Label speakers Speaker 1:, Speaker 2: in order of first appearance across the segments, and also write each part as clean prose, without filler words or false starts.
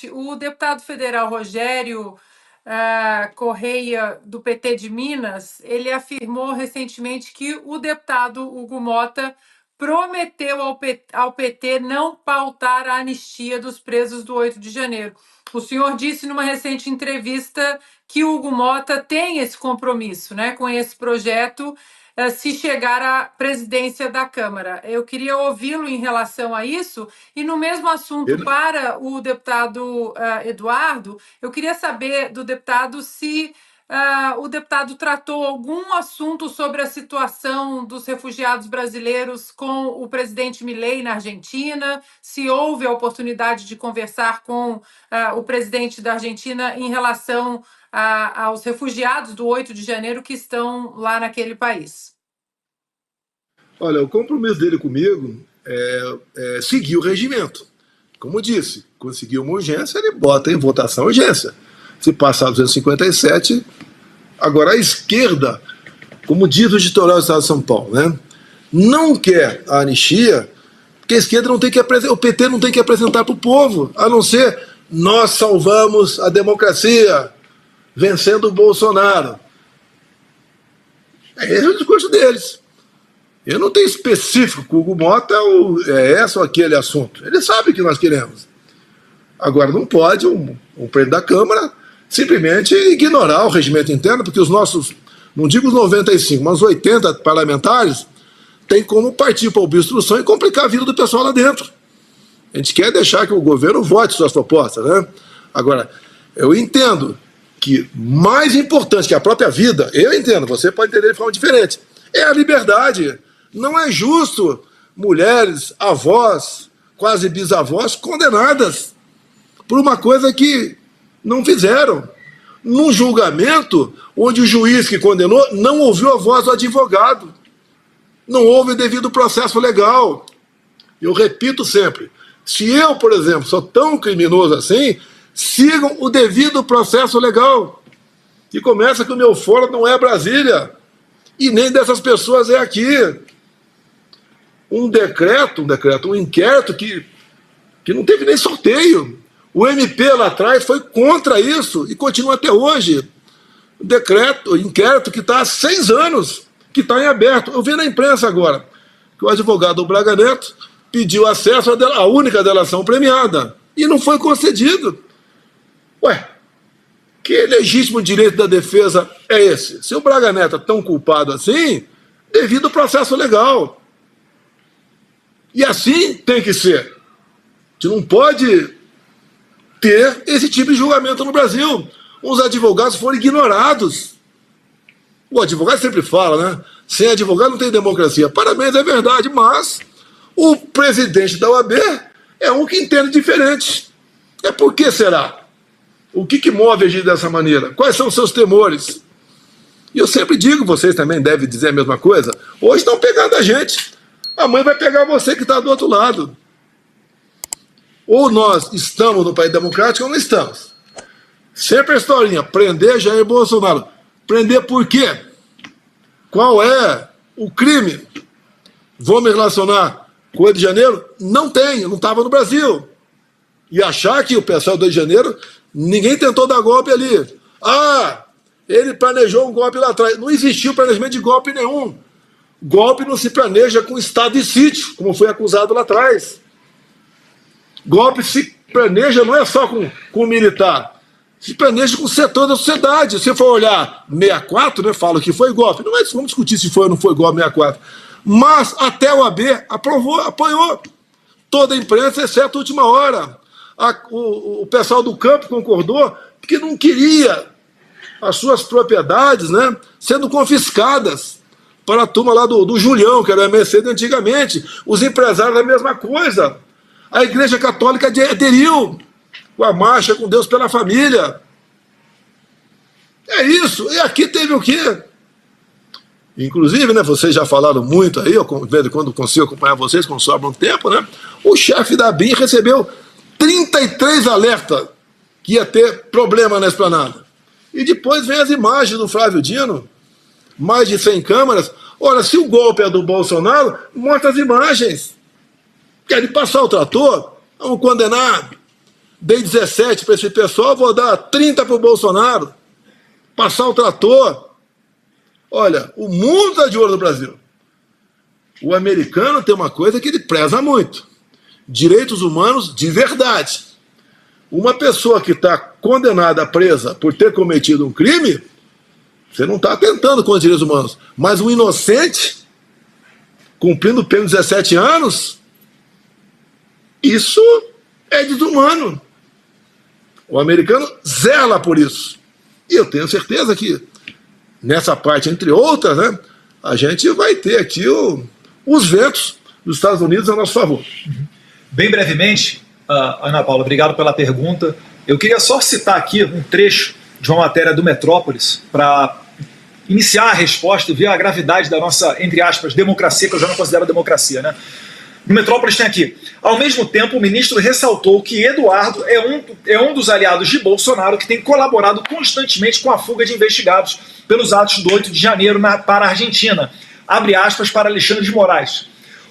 Speaker 1: O deputado federal Rogério Correia, do PT de Minas, ele afirmou recentemente que o deputado Hugo Motta prometeu ao PT não pautar a anistia dos presos do 8 de janeiro. O senhor disse numa recente entrevista que o Hugo Motta tem esse compromisso, né, com esse projeto, se chegar à presidência da Câmara. Eu queria ouvi-lo em relação a isso. E no mesmo assunto, para o deputado Eduardo, eu queria saber do deputado se o deputado tratou algum assunto sobre a situação dos refugiados brasileiros com o presidente Milei na Argentina, se houve a oportunidade de conversar com o presidente da Argentina em relação aos refugiados do 8 de janeiro que estão lá naquele país.
Speaker 2: Olha, o compromisso dele comigo é seguir o regimento. Como disse, conseguiu uma urgência, ele bota em votação a urgência. Se passar 257, agora a esquerda, como diz o editorial do Estado de São Paulo, né, não quer a anistia, porque a esquerda não tem que o PT não tem que apresentar para o povo, a não ser nós salvamos a democracia, vencendo o Bolsonaro. Esse é o discurso deles. Eu não tenho específico que o Hugo Motta é esse ou aquele assunto. Ele sabe o que nós queremos. Agora, não pode um presidente da Câmara simplesmente ignorar o regimento interno, porque os nossos, não digo os 95, mas os 80 parlamentares têm como partir para a obstrução e complicar a vida do pessoal lá dentro. A gente quer deixar que o governo vote suas propostas, né? Agora, eu entendo que mais importante que a própria vida, eu entendo, você pode entender de forma diferente, é a liberdade. Não é justo mulheres, avós, quase bisavós, condenadas por uma coisa que não fizeram. Num julgamento onde o juiz que condenou não ouviu a voz do advogado. Não houve o devido processo legal. Eu repito sempre, se eu, por exemplo, sou tão criminoso assim, sigam o devido processo legal. E começa que o meu foro não é Brasília. E nem dessas pessoas é aqui. Um inquérito que não teve nem sorteio. O MP lá atrás foi contra isso e continua até hoje. Inquérito que está há 6 anos, que está em aberto. Eu vi na imprensa agora que o advogado Braga Neto pediu acesso à única delação premiada e não foi concedido. Ué, que legítimo direito da defesa é esse? Se o Braga Neto é tão culpado assim, devido ao processo legal. E assim tem que ser. A gente não pode ter esse tipo de julgamento no Brasil. Os advogados foram ignorados. O advogado sempre fala, né? Sem advogado não tem democracia. Parabéns, é verdade, mas o presidente da OAB é um que entende diferente. Por que será? O que move agir dessa maneira? Quais são os seus temores? E eu sempre digo, vocês também devem dizer a mesma coisa, hoje estão pegando a gente. Amanhã vai pegar você que está do outro lado. Ou nós estamos no país democrático ou não estamos. Sempre a historinha, prender Jair Bolsonaro. Prender por quê? Qual é o crime? Vou me relacionar com o 8 de janeiro? Não tem, não estava no Brasil. E achar que o pessoal do 8 de janeiro, ninguém tentou dar golpe ali. Ele planejou um golpe lá atrás. Não existiu planejamento de golpe nenhum. Golpe não se planeja com estado de sítio, como foi acusado lá atrás. Golpe se planeja não é só com o militar, se planeja com o setor da sociedade. Se for olhar 64, né, falo que foi golpe. Não é isso, vamos discutir se foi ou não foi golpe 64. Mas até o AB apoiou. Toda a imprensa, exceto a última hora. O pessoal do campo concordou, porque não queria as suas propriedades, né, sendo confiscadas para a turma lá do Julião, que era o MSC antigamente. Os empresários, a mesma coisa. A Igreja Católica aderiu com a marcha com Deus pela família. É isso. E aqui teve o quê? Inclusive, né, vocês já falaram muito aí, quando consigo acompanhar vocês, quando sobra um tempo, né? O chefe da BIM recebeu 33 alertas que ia ter problema na esplanada. E depois vem as imagens do Flávio Dino, mais de 100 câmeras. Ora, se o golpe é do Bolsonaro, mostra as imagens. Querem passar o trator? Vamos condenar. dei 17 para esse pessoal, vou dar 30 para o Bolsonaro, passar o trator. Olha, o mundo está de olho no Brasil. O americano tem uma coisa que ele preza muito: direitos humanos de verdade. Uma pessoa que está condenada, presa por ter cometido um crime, você não está atentando contra os direitos humanos. Mas um inocente, cumprindo pena de 17 anos, isso é desumano. O americano zela por isso. E eu tenho certeza que nessa parte, entre outras, né, a gente vai ter aqui os ventos dos Estados Unidos a nosso favor.
Speaker 3: Bem brevemente, Ana Paula, obrigado pela pergunta. Eu queria só citar aqui um trecho de uma matéria do Metrópolis para iniciar a resposta e ver a gravidade da nossa, entre aspas, democracia, que eu já não considero democracia, né? No Metrópolis tem aqui: ao mesmo tempo, o ministro ressaltou que Eduardo é um dos aliados de Bolsonaro que tem colaborado constantemente com a fuga de investigados pelos atos do 8 de janeiro para a Argentina. Abre aspas para Alexandre de Moraes.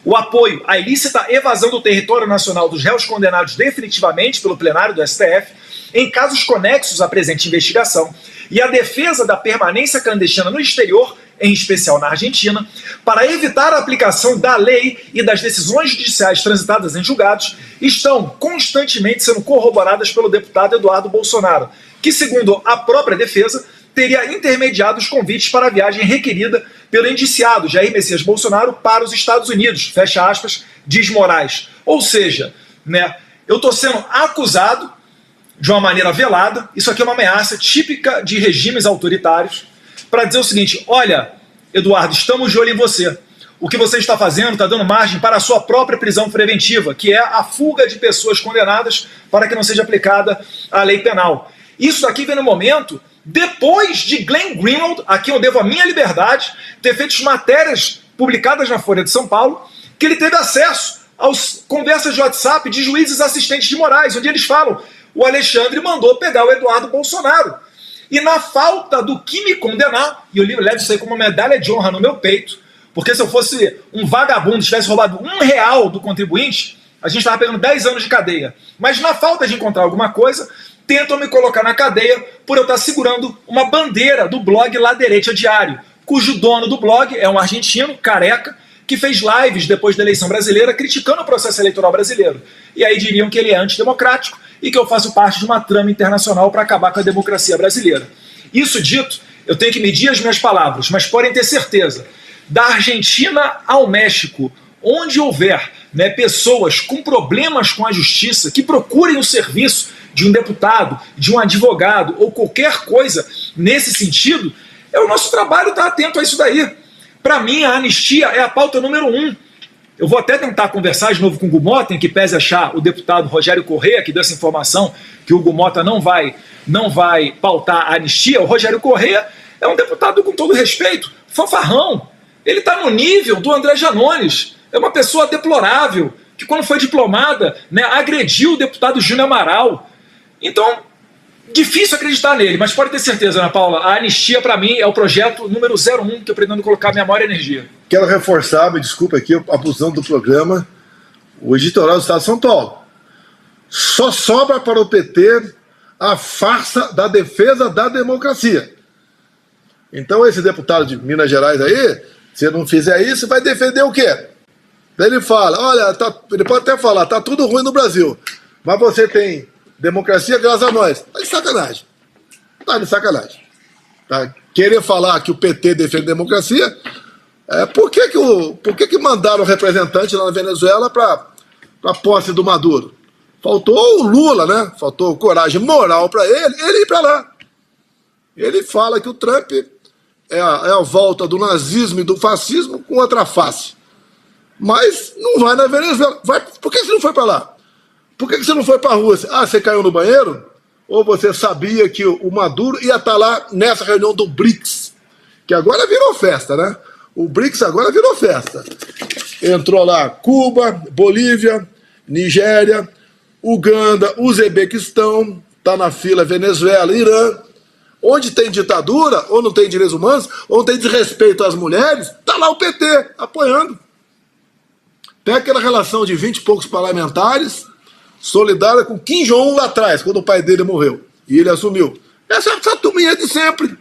Speaker 3: O apoio à ilícita evasão do território nacional dos réus condenados definitivamente pelo plenário do STF em casos conexos à presente investigação e a defesa da permanência clandestina no exterior, em especial na Argentina, para evitar a aplicação da lei e das decisões judiciais transitadas em julgados, estão constantemente sendo corroboradas pelo deputado Eduardo Bolsonaro, que, segundo a própria defesa, teria intermediado os convites para a viagem requerida pelo indiciado Jair Messias Bolsonaro para os Estados Unidos, fecha aspas, diz Moraes. Ou seja, né, eu estou sendo acusado de uma maneira velada, isso aqui é uma ameaça típica de regimes autoritários, para dizer o seguinte: olha, Eduardo, estamos de olho em você. O que você está fazendo está dando margem para a sua própria prisão preventiva, que é a fuga de pessoas condenadas para que não seja aplicada a lei penal. Isso daqui vem no momento depois de Glenn Greenwald, a quem eu devo a minha liberdade, ter feito matérias publicadas na Folha de São Paulo, que ele teve acesso às conversas de WhatsApp de juízes assistentes de Moraes, onde eles falam: o Alexandre mandou pegar o Eduardo Bolsonaro. E na falta do que me condenar, e eu levo isso aí como uma medalha de honra no meu peito, porque se eu fosse um vagabundo, tivesse roubado R$1 do contribuinte, a gente estava pegando 10 anos de cadeia. Mas na falta de encontrar alguma coisa, tentam me colocar na cadeia por eu estar segurando uma bandeira do blog Laderete Diário, cujo dono do blog é um argentino, careca, que fez lives depois da eleição brasileira criticando o processo eleitoral brasileiro. E aí diriam que ele é antidemocrático e que eu faço parte de uma trama internacional para acabar com a democracia brasileira. Isso dito, eu tenho que medir as minhas palavras, mas podem ter certeza, da Argentina ao México, onde houver, né, pessoas com problemas com a justiça que procurem o serviço de um deputado, de um advogado ou qualquer coisa nesse sentido, é o nosso trabalho estar atento a isso daí. Para mim, a anistia é a pauta número 1. Eu vou até tentar conversar de novo com o Hugo Mota, em que pese achar o deputado Rogério Correia, que deu essa informação, que o Hugo Mota não vai pautar a anistia. O Rogério Correia é um deputado, com todo respeito, fanfarrão. Ele está no nível do André Janones. É uma pessoa deplorável, que quando foi diplomada, né, agrediu o deputado Júnior Amaral. Então, difícil acreditar nele, mas pode ter certeza, Ana Paula, a anistia para mim é o projeto número 01 que eu pretendo colocar minha maior energia.
Speaker 2: Quero reforçar, me desculpa aqui, a posição do programa, o editorial do Estado de São Paulo. Só sobra para o PT a farsa da defesa da democracia. Então esse deputado de Minas Gerais aí, se não fizer isso, vai defender o quê? Daí ele fala, olha, ele pode até falar, tá tudo ruim no Brasil, mas você tem democracia graças a nós. Tá de sacanagem. Tá de sacanagem. Tá? Querer falar que o PT defende a democracia, por que mandaram representante lá na Venezuela para a posse do Maduro? Faltou o Lula, né? Faltou coragem moral para ele ir para lá. Ele fala que o Trump é a volta do nazismo e do fascismo com outra face. Mas não vai na Venezuela. Por que você não foi para lá? Por que você não foi para a Rússia? Ah, você caiu no banheiro? Ou você sabia que o Maduro ia estar lá nessa reunião do BRICS? Que agora virou festa, né? O BRICS agora virou festa. Entrou lá Cuba, Bolívia, Nigéria, Uganda, Uzbequistão, está na fila Venezuela, Irã. Onde tem ditadura, ou não tem direitos humanos, ou não tem desrespeito às mulheres, está lá o PT apoiando. Tem aquela relação de 20 e poucos parlamentares, solidária com Kim Jong-un lá atrás, quando o pai dele morreu. E ele assumiu. Essa turminha de sempre,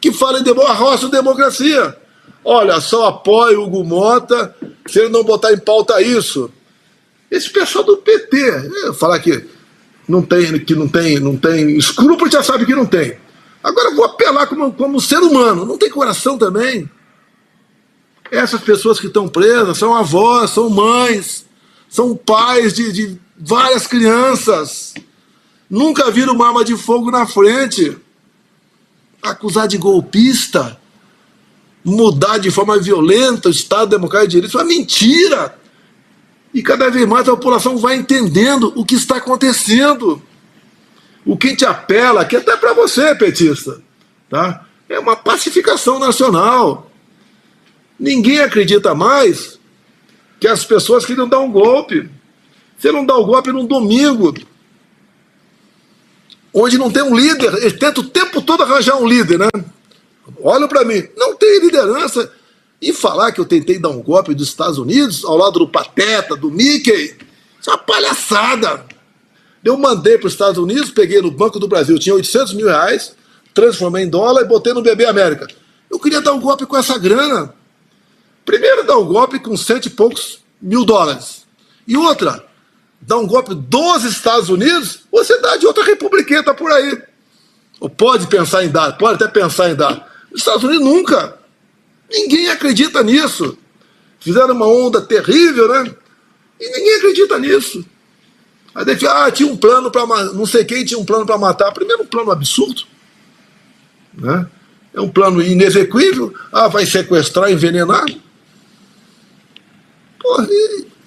Speaker 2: que fala em arrocha democracia. Olha, só apoio o Hugo Mota se ele não botar em pauta isso. Esse pessoal do PT, falar que não tem escrúpulo, já sabe que não tem. Agora eu vou apelar como ser humano, não tem coração também. Essas pessoas que estão presas são avós, são mães, são pais de várias crianças. Nunca viram uma arma de fogo na frente. Acusar de golpista, mudar de forma violenta o Estado Democrático de Direito, isso é uma mentira. E cada vez mais a população vai entendendo o que está acontecendo. O que te apela, que até para você, petista, tá? É uma pacificação nacional. Ninguém acredita mais que as pessoas queriam dar um golpe. Você não dá o golpe num domingo, onde não tem um líder. Ele tenta o tempo todo arranjar um líder, né? Olha para mim, não tem liderança. E falar que eu tentei dar um golpe dos Estados Unidos, ao lado do Pateta, do Mickey, isso é uma palhaçada. Eu mandei para os Estados Unidos, peguei no Banco do Brasil, tinha 800 mil reais, transformei em dólar e botei no BB América. Eu queria dar um golpe com essa grana. Primeiro, dar um golpe com cento e poucos mil dólares. E outra, dar um golpe dos Estados Unidos, você dá de outra republiqueta por aí. Ou pode pensar em dar, pode até pensar em dar. Os Estados Unidos nunca. Ninguém acredita nisso. Fizeram uma onda terrível, né? E ninguém acredita nisso. Aí daí, tinha um plano para não sei quem tinha um plano para matar. Primeiro, um plano absurdo, né? É um plano inexequível. Vai sequestrar, envenenar. Pô,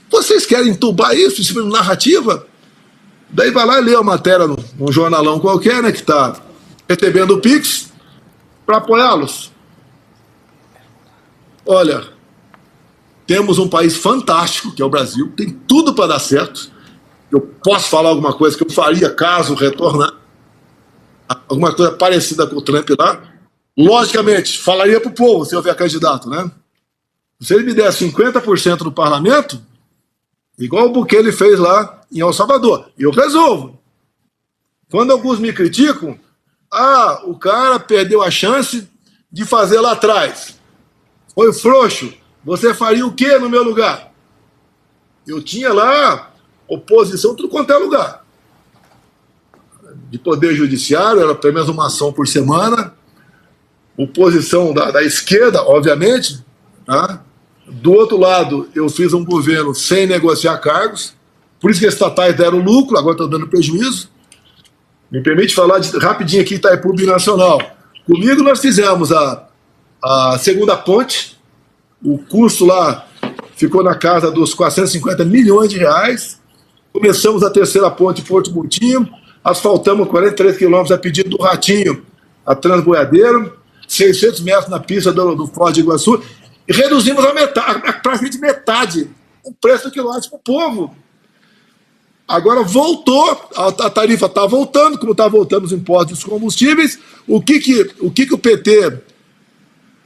Speaker 2: vocês querem entubar isso em cima de narrativa? Daí vai lá e lê a matéria num jornalão qualquer, né, que está recebendo o Pix para apoiá-los. Olha, temos um país fantástico, que é o Brasil, tem tudo para dar certo. Eu posso falar alguma coisa que eu faria caso retornar, alguma coisa parecida com o Trump lá. Logicamente, falaria para o povo se houver candidato, né? Se ele me der 50% do parlamento, igual o Bukele fez lá em El Salvador, eu resolvo. Quando alguns me criticam, o cara perdeu a chance de fazer lá atrás. Foi frouxo. Você faria o quê no meu lugar? Eu tinha lá oposição tudo quanto é lugar. De poder judiciário, era pelo menos uma ação por semana. Oposição da esquerda, obviamente. Tá? Do outro lado, eu fiz um governo sem negociar cargos. Por isso que as estatais deram lucro, agora estão dando prejuízo. Me permite falar rapidinho aqui, Itaipu Binacional. Comigo nós fizemos a segunda ponte. O custo lá ficou na casa dos 450 milhões de reais. Começamos a terceira ponte Porto Murtinho, asfaltamos 43 quilômetros a pedido do Ratinho, a Transboiadeiro, 600 metros na pista do Foz de Iguaçu, e reduzimos a metade, praticamente metade, o preço do quilômetro para o povo. Agora voltou, a tarifa está voltando, como está voltando os impostos dos combustíveis. O que o PT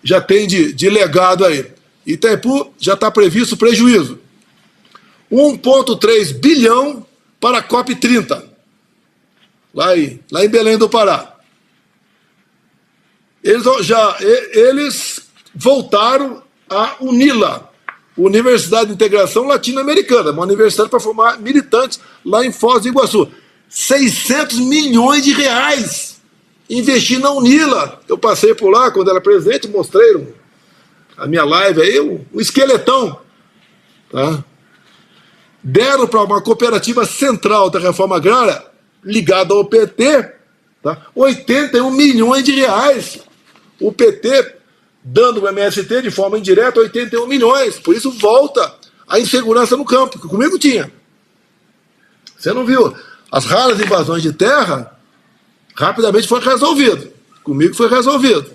Speaker 2: já tem de legado aí? Itaipu já está previsto prejuízo. 1,3 bilhão para a COP30, lá em Belém do Pará. Eles voltaram a UNILA, Universidade de Integração Latino-Americana, uma universidade para formar militantes lá em Foz do Iguaçu. 600 milhões de reais investir na UNILA. Eu passei por lá quando era presidente, mostrei a minha live aí, um esqueletão. Tá? Deram para uma cooperativa central da reforma agrária, ligada ao PT, tá? 81 milhões de reais. O PT dando o MST de forma indireta 81 milhões. Por isso volta a insegurança no campo, que comigo tinha. Você não viu? As raras invasões de terra rapidamente foi resolvido. Comigo foi resolvido.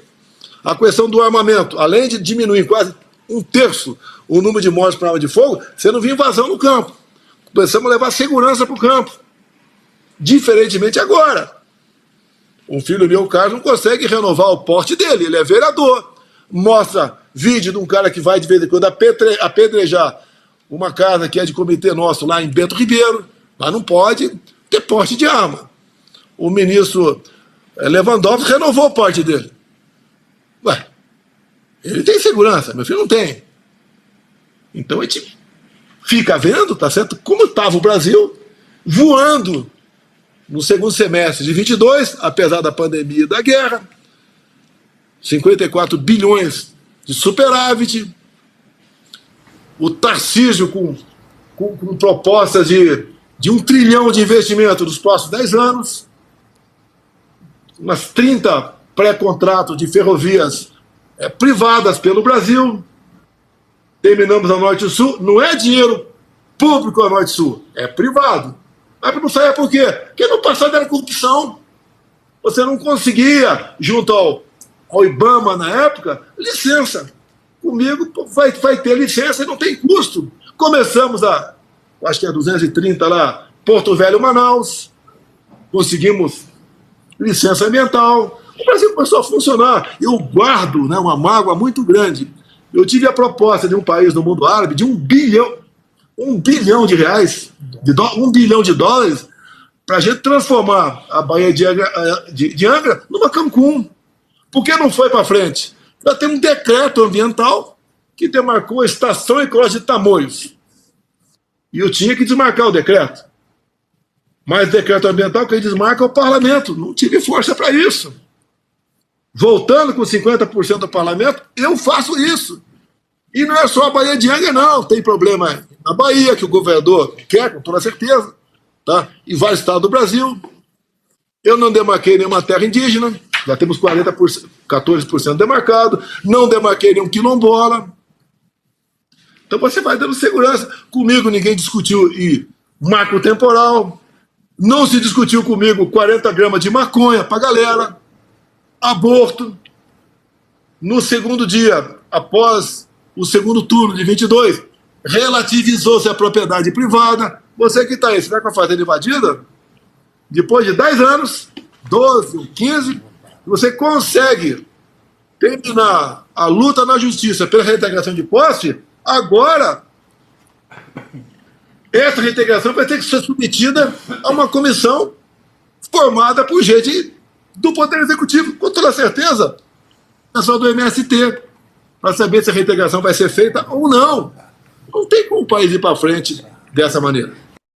Speaker 2: A questão do armamento, além de diminuir quase 1/3 o número de mortes por arma de fogo, você não viu invasão no campo. Começamos a levar segurança para o campo. Diferentemente agora. Um filho meu, Carlos, não consegue renovar o porte dele, ele é vereador. Mostra vídeo de um cara que vai de vez em quando apedrejar uma casa que é de comitê nosso lá em Bento Ribeiro. Mas não pode ter porte de arma. O ministro Lewandowski renovou o porte dele. Ué, ele tem segurança, meu filho não tem. Então a gente fica vendo, tá certo, como estava o Brasil voando no segundo semestre de 22, apesar da pandemia e da guerra, 54 bilhões de superávit, o Tarcísio com propostas de 1 trilhão de investimento nos próximos 10 anos, umas 30 pré-contratos de ferrovias privadas pelo Brasil, terminamos a Norte e Sul, não é dinheiro público a Norte e Sul, é privado. Mas não saia por quê? Porque no passado era corrupção. Você não conseguia, junto ao IBAMA na época, licença. Comigo vai ter licença e não tem custo. Começamos acho que é 230 lá, Porto Velho, Manaus, conseguimos licença ambiental. O Brasil começou a funcionar. Eu guardo, né, uma mágoa muito grande. Eu tive a proposta de um país do mundo árabe de 1 bilhão de reais, 1 bilhão de dólares, para a gente transformar a Baía de Angra numa Cancún. Por que não foi para frente? Já tem um decreto ambiental que demarcou a estação ecológica de Tamoios. E eu tinha que desmarcar o decreto. Mas decreto ambiental que desmarca é o parlamento. Não tive força para isso. Voltando com 50% do parlamento, eu faço isso. E não é só a Baía de Angra, não. Tem problema na Bahia, que o governador quer, com toda certeza, tá? E vários estados do Brasil. Eu não demarquei nenhuma terra indígena, já temos 14% demarcado. Não demarquei nenhum quilombola. Então você vai dando segurança. Comigo ninguém discutiu marco temporal. Não se discutiu comigo 40 gramas de maconha para galera. Aborto. No segundo dia, após o segundo turno de 22, relativizou-se a propriedade privada. Você que está aí, você vai com a fazenda invadida? Depois de 10 anos, 12 ou 15, você consegue terminar a luta na justiça pela reintegração de posse. Agora, essa reintegração vai ter que ser submetida a uma comissão formada por gente do Poder Executivo, com toda certeza, pessoal do MST, para saber se a reintegração vai ser feita ou não. Não tem como o país ir para frente dessa maneira.